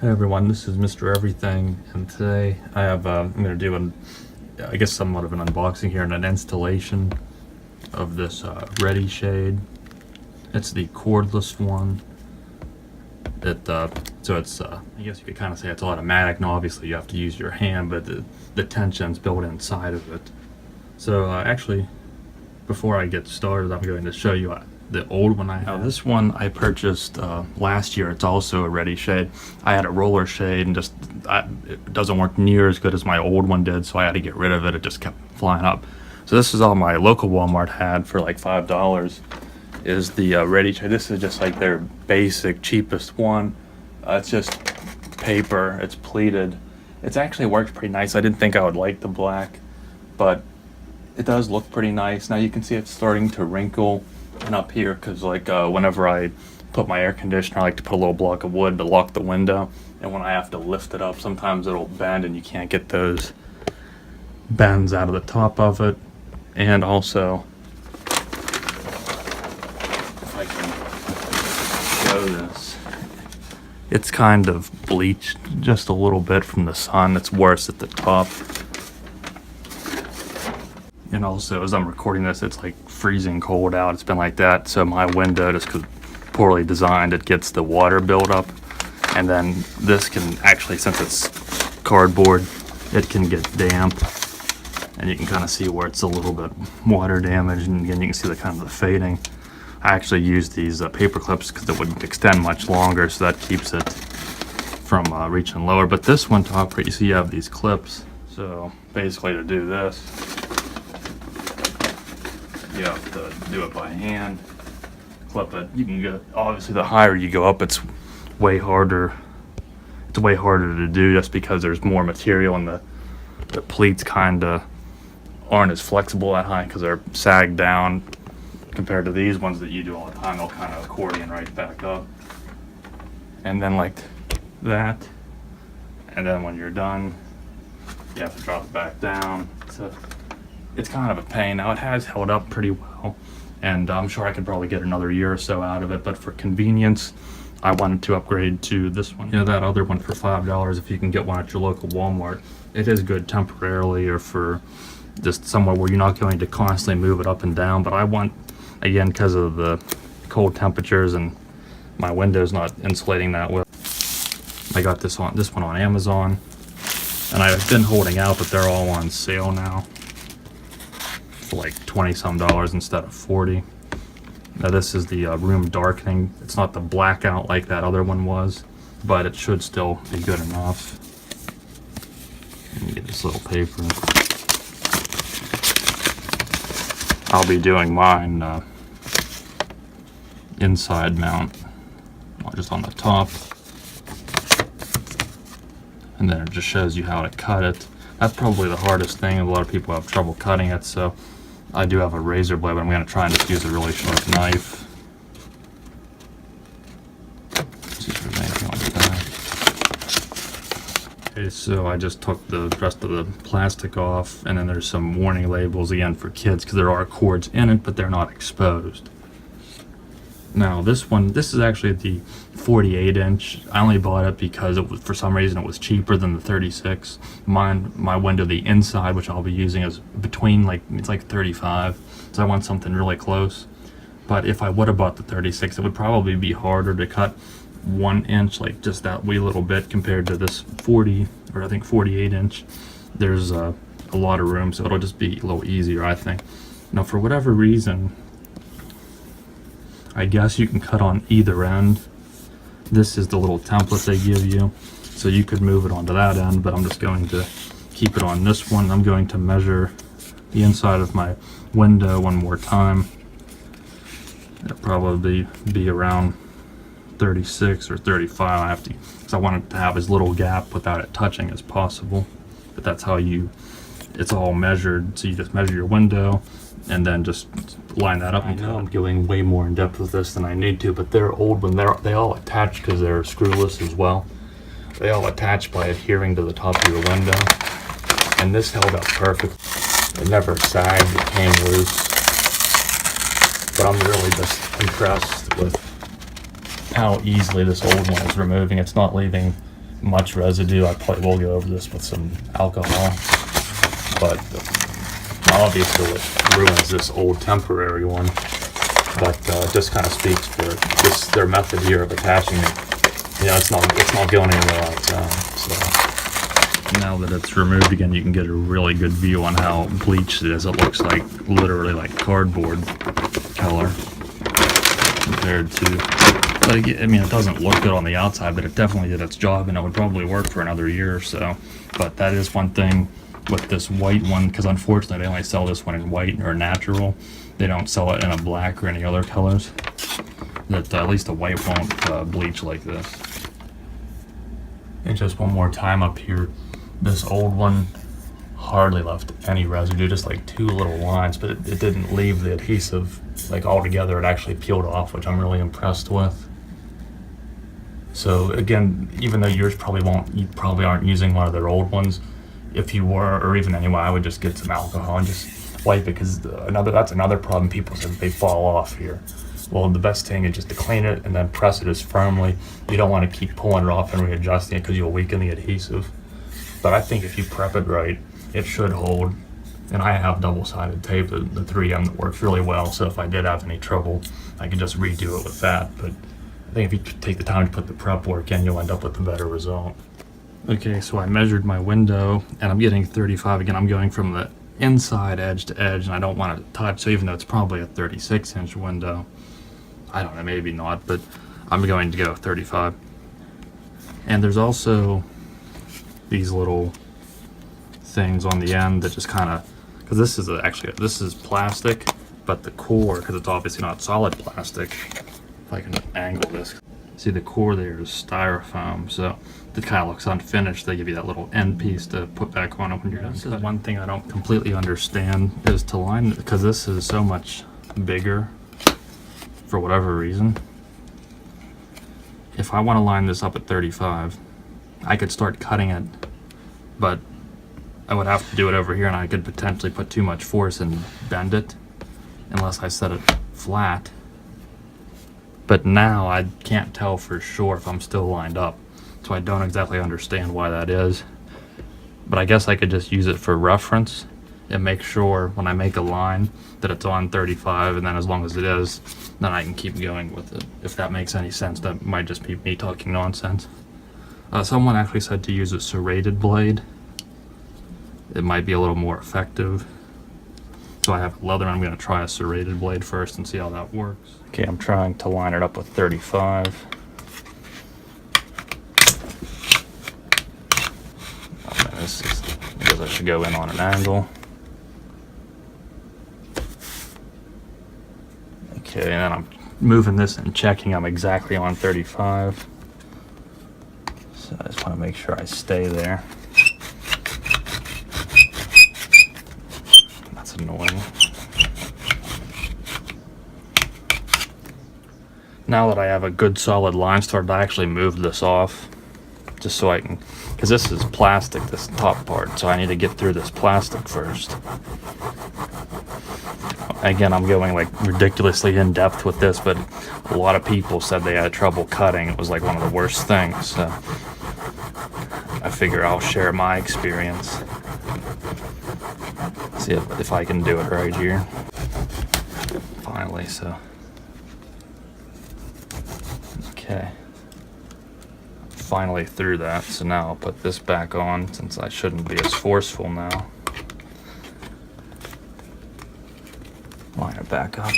Hey everyone, this is Mr. Everything, and today I have I'm going to do I guess somewhat of an unboxing here and an installation of this Ready shade. It's the cordless one. So it's I guess you could kind of say it's automatic. Now obviously you have to use your hand, but the tension's built inside of it. So actually, before I get started, I'm going to show you the old one I have. This one I purchased last year. It's also a Ready shade. I had a roller shade and it doesn't work near as good as my old one did, so I had to get rid of it. It just kept flying up. So this is all my local Walmart had for like $5. Is the Ready shade. This is just like their basic cheapest one. It's just paper. It's pleated. It's actually works pretty nice. I didn't think I would like the black, but it does look pretty nice. Now you can see it's starting to wrinkle. And up here, because whenever I put my air conditioner, I like to put a little block of wood to lock the window, and when I have to lift it up, sometimes it'll bend and you can't get those bends out of the top of it. And also, if I can show this, it's kind of bleached just a little bit from the sun. It's worse at the top. And also, as I'm recording this, it's like freezing cold out. It's been like that. So my window, just because poorly designed, it gets the water buildup. And then this can actually, since it's cardboard, it can get damp. And you can kind of see where it's a little bit water damaged. And again, you can see the kind of the fading. I actually use these paper clips because it wouldn't extend much longer. So that keeps it from reaching lower. But this one, top right, you see you have these clips. So basically to do this, you have to do it by hand, clip it. You can go, obviously the higher you go up, it's way harder to do, just because there's more material and the pleats kind of aren't as flexible that high because they're sagged down compared to these ones that you do all the time. They'll kind of accordion right back up, and then like that, and then when you're done you have to drop it back down. So it's kind of a pain. Now it has held up pretty well, and I'm sure I could probably get another year or so out of it, but for convenience I wanted to upgrade to this one. You know, that other one for $5, if you can get one at your local Walmart, it is good temporarily or for just somewhere where you're not going to constantly move it up and down. But I want, again, because of the cold temperatures and my window's not insulating that well, I got this one on Amazon, and I've been holding out, but they're all on sale now for like $20 some instead of $40. Now this is the room darkening. It's not the blackout like that other one was, but it should still be good enough. Let me get this little paper. I'll be doing mine inside mount, just on the top, and then it just shows you how to cut it. That's probably the hardest thing. A lot of people have trouble cutting it, so I do have a razor blade, but I'm going to try and just use a really sharp knife. See if there's anything like that. Okay, so I just took the rest of the plastic off, and then there's some warning labels again for kids because there are cords in it, but they're not exposed. Now this is actually the 48-inch. I only bought it because it was, for some reason, it was cheaper than the 36. My window, the inside, which I'll be using, is between it's like 35. So I want something really close. But if I would have bought the 36, it would probably be harder to cut 1 inch, like just that wee little bit, compared to this 40 or I think 48-inch. There's a lot of room, so it'll just be a little easier, I think. Now, for whatever reason, I guess you can cut on either end. This is the little template they give you, so you could move it onto that end, but I'm just going to keep it on this one. I'm going to measure the inside of my window one more time. It'll probably be around 36 or 35. I have to, because I want it to have as little gap without it touching as possible. But that's how it's all measured. So you just measure your window and then just line that up. I know I'm going way more in depth with this than I need to, but they're old when they all attach because they're screwless as well. They all attach by adhering to the top of your window, and this held up perfect. It never sagged, it came loose. But I'm really just impressed with how easily this old one is removing. It's not leaving much residue. I probably will go over this with some alcohol, but obviously it ruins this old temporary one. But it just kind of speaks for just their method here of attaching it. You know, it's not going anywhere on its own. So now that it's removed again, you can get a really good view on how bleached it is. It looks like literally like cardboard color compared to. But I mean, it doesn't look good on the outside, but it definitely did its job, and it would probably work for another year or so. But that is one thing with this white one, because unfortunately they only sell this one in white or natural. They don't sell it in a black or any other colors. That at least the white won't bleach like this. And just one more time up here, this old one hardly left any residue, just like 2 little lines, but it didn't leave the adhesive like altogether. It actually peeled off, which I'm really impressed with. So again, even though yours you probably aren't using one of their old ones. If you were, or even anyway, I would just get some alcohol and just wipe it, because that's another problem. People say they fall off here. Well, the best thing is just to clean it and then press it as firmly. You don't want to keep pulling it off and readjusting it, because you'll weaken the adhesive. But I think if you prep it right, it should hold. And I have double-sided tape, the 3M, that works really well. So if I did have any trouble, I could just redo it with that. But I think if you take the time to put the prep work in, you'll end up with a better result. Okay, so I measured my window, and I'm getting 35. Again, I'm going from the inside edge to edge, and I don't want it to touch. So even though it's probably a 36-inch window, I don't know, maybe not, but I'm going to go 35. And there's also these little things on the end that just kind of, because this is plastic, but the core, because it's obviously not solid plastic, if I can angle this, see the core there is styrofoam, so it kind of looks unfinished. They give you that little end piece to put back on it when you're done. This is one thing I don't completely understand, is to line, because this is so much bigger for whatever reason. If I want to line this up at 35, I could start cutting it, but I would have to do it over here, and I could potentially put too much force and bend it unless I set it flat. But now I can't tell for sure if I'm still lined up, so I don't exactly understand why that is. But I guess I could just use it for reference and make sure when I make a line that it's on 35, and then as long as it is, then I can keep going with it. If that makes any sense, that might just be me talking nonsense. Someone actually said to use a serrated blade. It might be a little more effective. So I have leather, and I'm going to try a serrated blade first and see how that works. Okay, I'm trying to line it up with 35. This is because I should go in on an angle. Okay, and then I'm moving this and checking I'm exactly on 35. So I just want to make sure I stay there. That's annoying. Now that I have a good solid line start, I actually moved this off just so I can, because this is plastic, this top part, so I need to get through this plastic first. Again, I'm going like ridiculously in depth with this, but a lot of people said they had trouble cutting. It was like one of the worst things, so I figure I'll share my experience. See if I can do it right here. Finally, so. Okay. Finally through that, so now I'll put this back on since I shouldn't be as forceful now. Line it back up.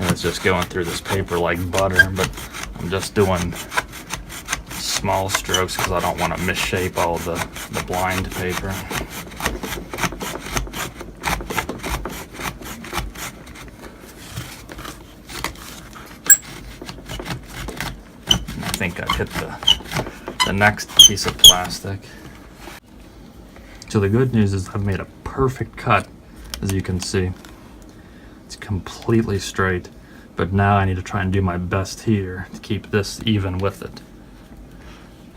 And it's just going through this paper like butter, but I'm just doing small strokes because I don't want to misshape all the blind paper. I think I've hit the next piece of plastic. So the good news is I've made a perfect cut, as you can see. It's completely straight, but now I need to try and do my best here to keep this even with it.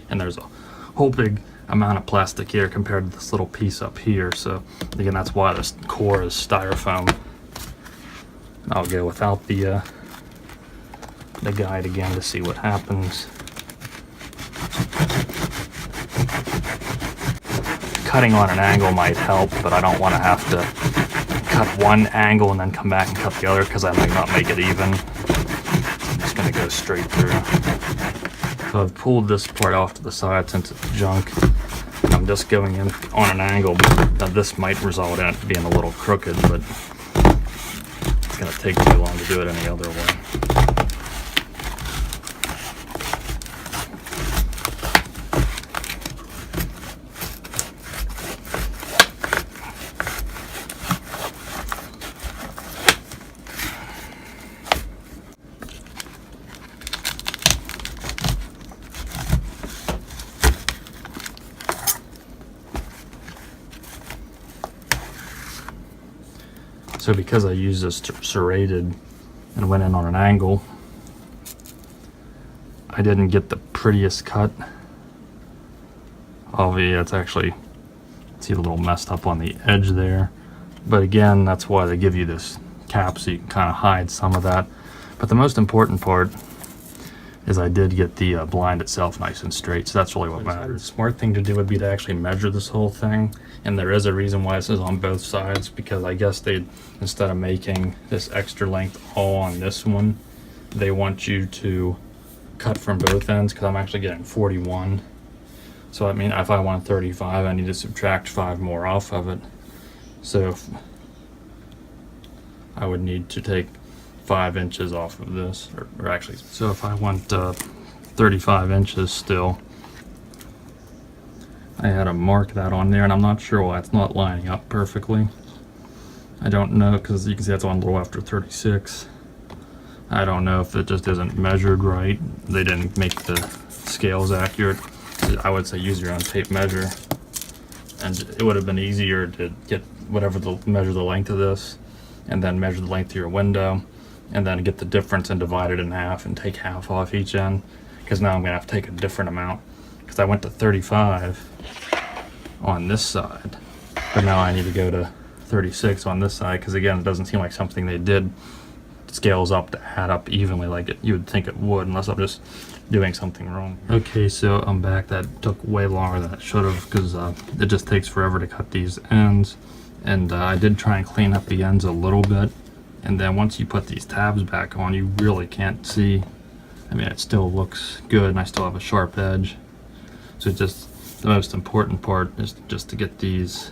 And there's a whole big amount of plastic here compared to this little piece up here. So again, that's why this core is styrofoam. I'll go without the guide again to see what happens. Cutting on an angle might help, but I don't want to have to cut one angle and then come back and cut the other because I might not make it even. I'm just going to go straight through. So I've pulled this part off to the side since it's junk. I'm just going in on an angle. Now this might result in it being a little crooked, but it's going to take too long to do it any other way. So because I used this serrated and went in on an angle, I didn't get the prettiest cut. Oh yeah, it's actually, see, a little messed up on the edge there. But again, that's why they give you this cap so you can kind of hide some of that. But the most important part is I did get the blind itself nice and straight, so that's really what matters. The smart thing to do would be to actually measure this whole thing, and there is a reason why this is on both sides, because I guess they, instead of making this extra length all on this one, they want you to cut from both ends, because I'm actually getting 41. So I mean, if I want 35, I need to subtract 5 more off of it. So if I would need to take 5 inches off of this, or actually, so if I want 35 inches still, I had to mark that on there, and I'm not sure why it's not lining up perfectly. I don't know, because you can see that's on a little after 36. I don't know if it just isn't measured right. They didn't make the scales accurate. I would say use your own tape measure, and it would have been easier to get whatever measure the length of this, and then measure the length of your window, and then get the difference and divide it in half and take half off each end, because now I'm gonna have to take a different amount, because I went to 35 on this side, but now I need to go to 36 on this side, because again, it doesn't seem like something they did scales up to add up evenly like you would think it would, unless I'm just doing something wrong. Okay, so I'm back. That took way longer than it should have, because it just takes forever to cut these ends, and I did try and clean up the ends a little bit. And then once you put these tabs back on, you really can't see. I mean, it still looks good, and I still have a sharp edge. So just the most important part is just to get these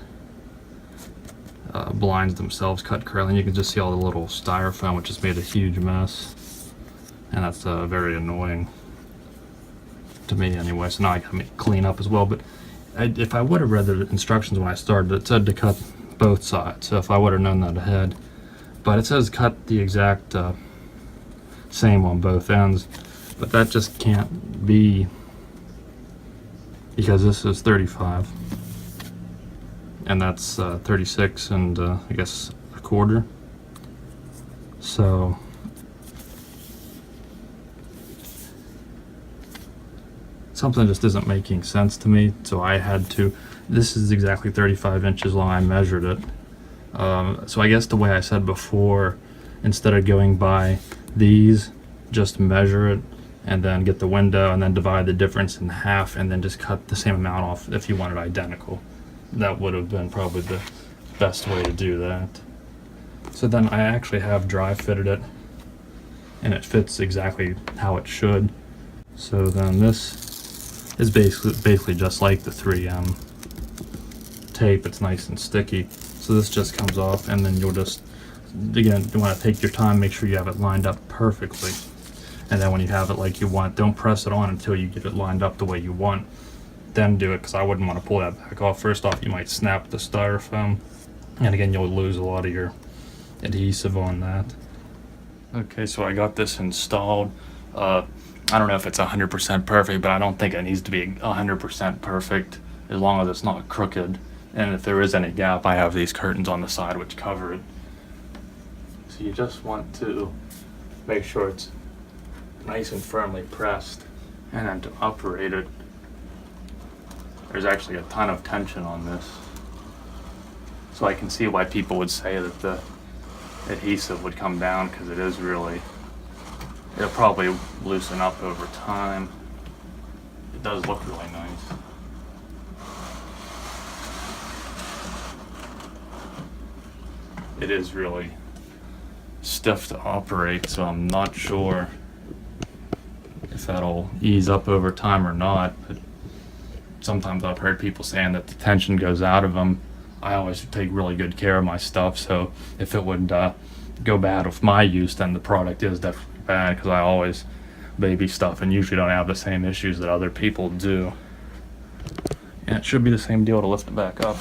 blinds themselves cut correctly. And you can just see all the little styrofoam, which just made a huge mess. And that's very annoying to me anyway. So now I gotta clean up as well. But if I would have read the instructions when I started, it said to cut both sides. So if I would have known that ahead. But it says cut the exact same on both ends, but that just can't be, because this is 35 and that's 36 and I guess a quarter. So something just isn't making sense to me. So I had to, this is exactly 35 inches long. I measured it. So I guess the way I said before, instead of going by these, just measure it and then get the window and then divide the difference in half and then just cut the same amount off if you want it identical. That would have been probably the best way to do that. So then I actually have dry fitted it, and it fits exactly how it should. So then this is basically just like the 3M tape. It's nice and sticky. So this just comes off, and then you'll just, again, you want to take your time, make sure you have it lined up perfectly. And then when you have it like you want, don't press it on until you get it lined up the way you want. Then do it, because I wouldn't want to pull that back off. First off, you might snap the styrofoam, and again, you'll lose a lot of your adhesive on that. Okay, so I got this installed. I don't know if it's 100% perfect, but I don't think it needs to be 100% perfect, as long as it's not crooked. And if there is any gap, I have these curtains on the side which cover it. So you just want to make sure it's nice and firmly pressed, and then to operate it, there's actually a ton of tension on this. So I can see why people would say that the adhesive would come down, because it is really, it'll probably loosen up over time. It does look really nice. It is really stiff to operate, so I'm not sure if that'll ease up over time or not, but sometimes I've heard people saying that the tension goes out of them. I always take really good care of my stuff, so if it would go bad with my use, then the product is definitely bad, because I always baby stuff and usually don't have the same issues that other people do. And it should be the same deal to lift it back up.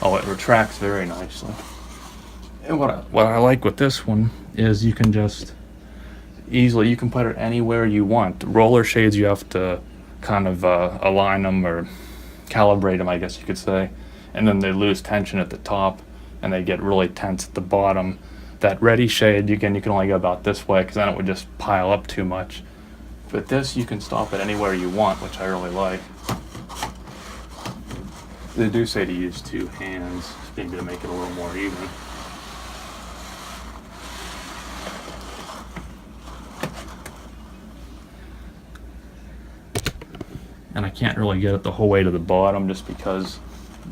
Oh, it retracts very nicely. And what I like with this one is you can just easily, you can put it anywhere you want. The roller shades, you have to kind of align them or calibrate them, I guess you could say, and then they lose tension at the top and they get really tense at the bottom. That ready shade, you can only go about this way, because then it would just pile up too much. But this, you can stop it anywhere you want, which I really like. They do say to use two hands, maybe to make it a little more even. And I can't really get it the whole way to the bottom just because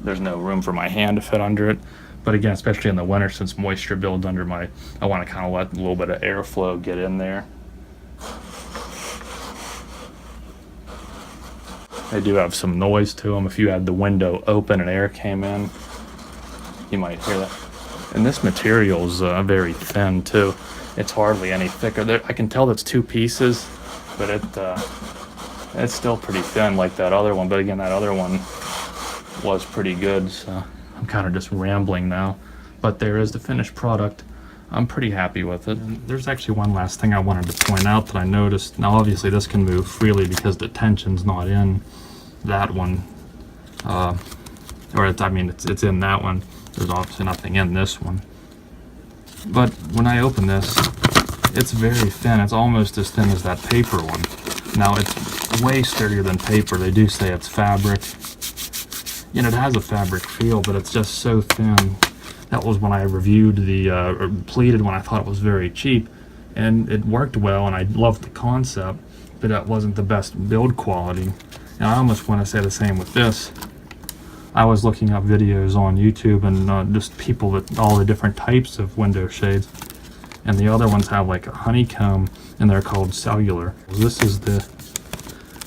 there's no room for my hand to fit under it. But again, especially in the winter, since moisture builds under I want to kind of let a little bit of airflow get in there. They do have some noise to them. If you had the window open and air came in, you might hear that. And this material's very thin too. It's hardly any thicker. I can tell that's two pieces, but it's still pretty thin like that other one. But again, that other one was pretty good, so I'm kind of just rambling now. But there is the finished product. I'm pretty happy with it. And there's actually one last thing I wanted to point out that I noticed. Now obviously this can move freely because the tension's not in that one. It's in that one. There's obviously nothing in this one. But when I open this, it's very thin. It's almost as thin as that paper one. Now it's way sturdier than paper. They do say it's fabric. You know, it has a fabric feel, but it's just so thin. That was when I reviewed the pleated one. I thought it was very cheap, and it worked well, and I loved the concept, but it wasn't the best build quality. And I almost want to say the same with this. I was looking up videos on YouTube and just people with all the different types of window shades, and the other ones have like a honeycomb, and they're called cellular. This is the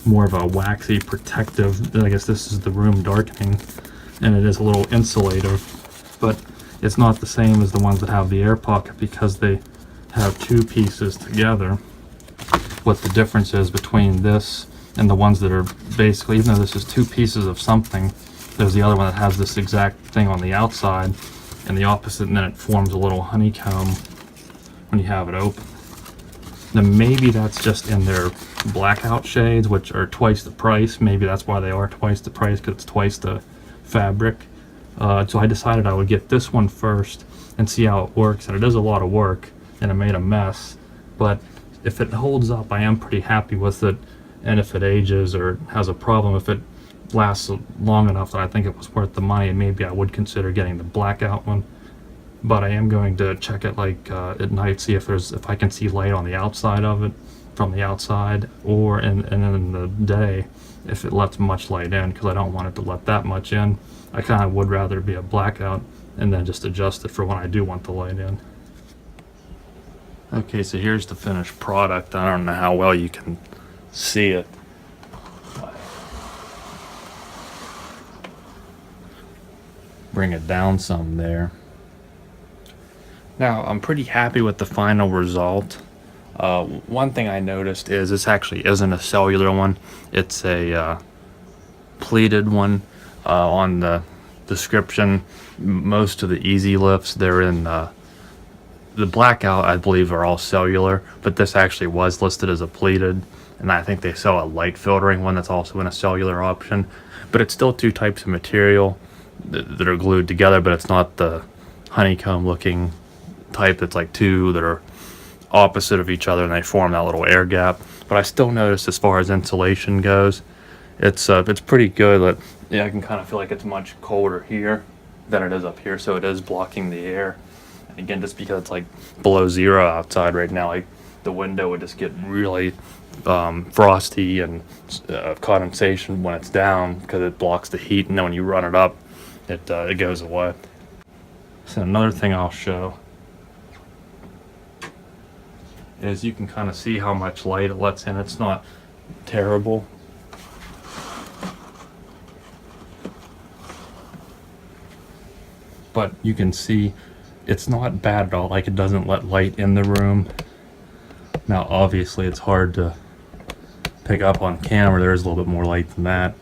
more of a waxy protective. I guess this is the room darkening, and it is a little insulative, but it's not the same as the ones that have the air pocket because they have two pieces together. What the difference is between this and the ones that are basically, even though this is two pieces of something, there's the other one that has this exact thing on the outside and the opposite, and then it forms a little honeycomb when you have it open. Now maybe that's just in their blackout shades, which are twice the price. Maybe that's why they are twice the price, because it's twice the fabric. So I decided I would get this one first and see how it works, and it is a lot of work and it made a mess, but if it holds up, I am pretty happy with it. And if it ages or has a problem, if it lasts long enough that I think it was worth the money, maybe I would consider getting the blackout one. But I am going to check it like at night, see if I can see light on the outside of it from the outside, or in the day if it lets much light in, because I don't want it to let that much in. I kind of would rather be a blackout and then just adjust it for when I do want the light in. Okay, so here's the finished product. I don't know how well you can see it. Bring it down some there. Now, I'm pretty happy with the final result. One thing I noticed is this actually isn't a cellular one. It's a pleated one. On the description, most of the easy lifts, they're in the blackout, I believe, are all cellular, but this actually was listed as a pleated, and I think they sell a light filtering one that's also in a cellular option. But it's still two types of material that are glued together, but it's not the honeycomb looking type that's like two that are opposite of each other and they form that little air gap. But I still notice, as far as insulation goes, it's pretty good. Yeah, I can kind of feel like it's much colder here than it is up here, so it is blocking the air. And again, just because it's like below 0 outside right now, like the window would just get really frosty and condensation when it's down because it blocks the heat, and then when you run it up, it goes away. So another thing I'll show is you can kind of see how much light it lets in. It's not terrible. But you can see it's not bad at all. Like, it doesn't let light in the room. Now obviously it's hard to pick up on camera. There's a little bit more light than that.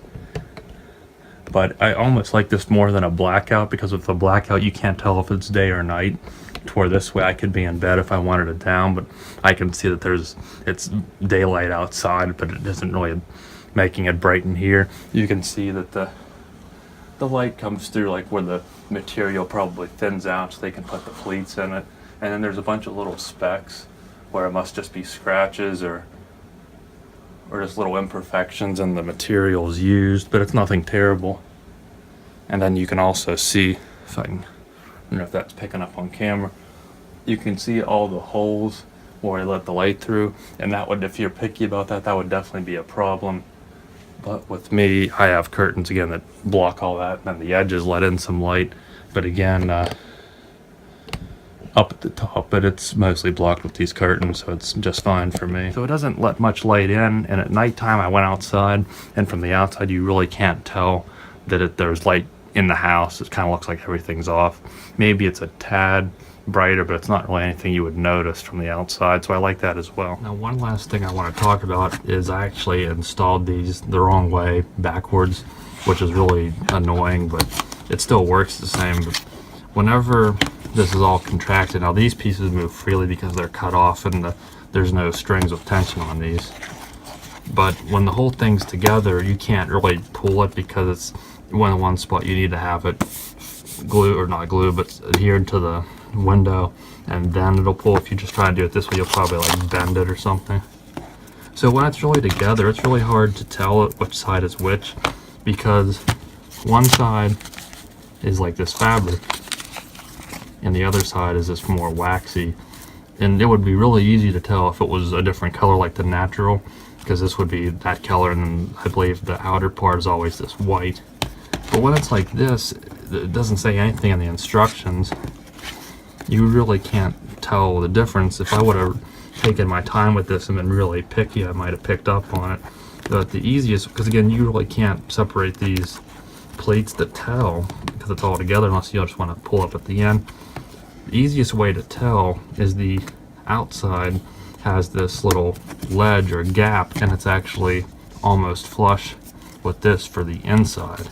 But I almost like this more than a blackout, because with the blackout you can't tell if it's day or night. To where this way I could be in bed if I wanted it down, but I can see that it's daylight outside, but it isn't really making it bright in here. You can see that the light comes through like where the material probably thins out so they can put the pleats in it. And then there's a bunch of little specks where it must just be scratches or just little imperfections in the materials used, but it's nothing terrible. And then you can also see, if I don't know if that's picking up on camera, you can see all the holes where I let the light through, and that would, if you're picky about that, that would definitely be a problem. But with me, I have curtains again that block all that, and then the edges let in some light. But again, up at the top, but it's mostly blocked with these curtains, so it's just fine for me. So it doesn't let much light in, and at nighttime I went outside, and from the outside you really can't tell that there's light in the house. It kind of looks like everything's off. Maybe it's a tad brighter, but it's not really anything you would notice from the outside, so I like that as well. Now, one last thing I want to talk about is I actually installed these the wrong way, backwards, which is really annoying, but it still works the same. But whenever this is all contracted, now these pieces move freely because they're cut off and there's no strings of tension on these. But when the whole thing's together, you can't really pull it because it's one spot. You need to have it glue, or not glue, but adhered to the window, and then it'll pull. If you just try to do it this way, you'll probably like bend it or something. So when it's really together, it's really hard to tell which side is which, because one side is like this fabric and the other side is this more waxy, and it would be really easy to tell if it was a different color like the natural, because this would be that color, and then I believe the outer part is always this white. But when it's like this, it doesn't say anything in the instructions. You really can't tell the difference. If I would have taken my time with this and been really picky, I might have picked up on it. But the easiest, because again, you really can't separate these plates to tell because it's all together unless you just want to pull up at the end. The easiest way to tell is the outside has this little ledge or gap, and it's actually almost flush with this for the inside.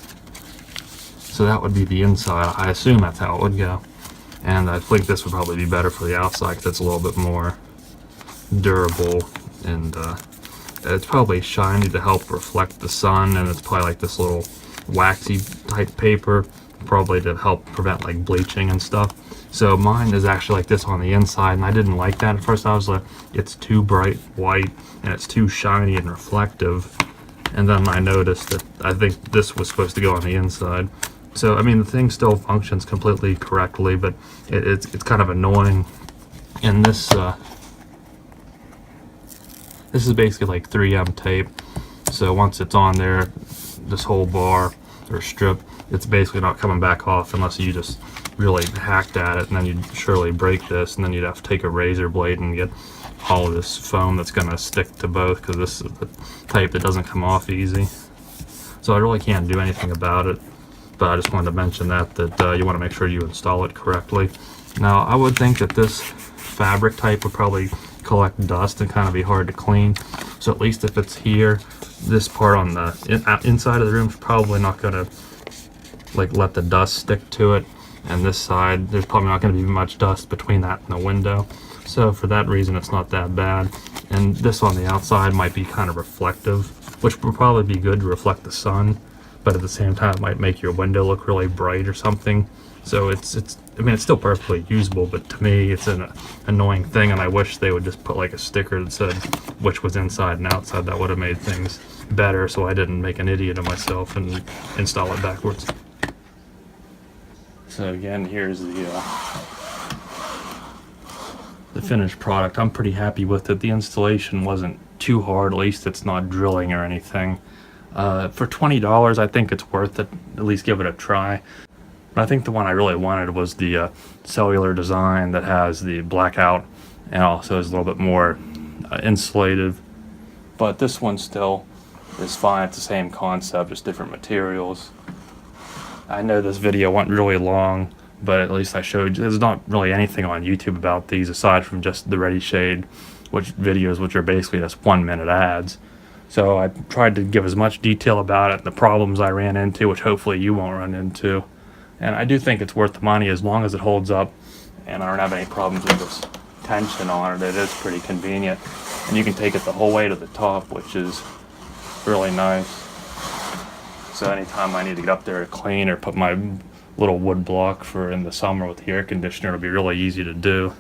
So that would be the inside. I assume that's how it would go. And I think this would probably be better for the outside because it's a little bit more durable, and it's probably shiny to help reflect the sun, and it's probably like this little waxy type paper, probably to help prevent like bleaching and stuff. So mine is actually like this on the inside, and I didn't like that at first. I was like, it's too bright white and it's too shiny and reflective. And then I noticed that I think this was supposed to go on the inside. So I mean, the thing still functions completely correctly, but it's kind of annoying. And this is basically like 3M tape. So once it's on there, this whole bar or strip, it's basically not coming back off unless you just really hacked at it, and then you'd surely break this, and then you'd have to take a razor blade and get all of this foam that's going to stick to both, because this is the type that doesn't come off easy. So I really can't do anything about it, but I just wanted to mention that you want to make sure you install it correctly. Now, I would think that this fabric type would probably collect dust and kind of be hard to clean. So at least if it's here, this part on the inside of the room is probably not going to like let the dust stick to it. And this side, there's probably not going to be much dust between that and the window. So for that reason, it's not that bad. And this on the outside might be kind of reflective, which would probably be good to reflect the sun, but at the same time, it might make your window look really bright or something. So I mean, it's still perfectly usable, but to me, it's an annoying thing, and I wish they would just put like a sticker that said which was inside and outside. That would have made things better, so I didn't make an idiot of myself and install it backwards. So again, here's the finished product. I'm pretty happy with it. The installation wasn't too hard, at least it's not drilling or anything. For $20, I think it's worth it. At least give it a try. But I think the one I really wanted was the cellular design that has the blackout and also is a little bit more insulative. But this one still is fine. It's the same concept, just different materials. I know this video went really long, but at least I showed you. There's not really anything on YouTube about these aside from just the ReadyShade videos, which are basically just 1-minute ads. So I tried to give as much detail about it, the problems I ran into, which hopefully you won't run into. And I do think it's worth the money as long as it holds up and I don't have any problems with this tension on it. It is pretty convenient. And you can take it the whole way to the top, which is really nice. So anytime I need to get up there to clean or put my little wood block for in the summer with the air conditioner, it'll be really easy to do.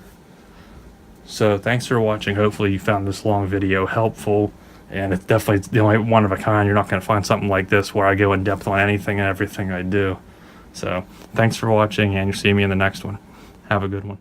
So thanks for watching. Hopefully you found this long video helpful. And it's definitely the only one of a kind. You're not going to find something like this where I go in depth on anything and everything I do. So thanks for watching, and you'll see me in the next one. Have a good one.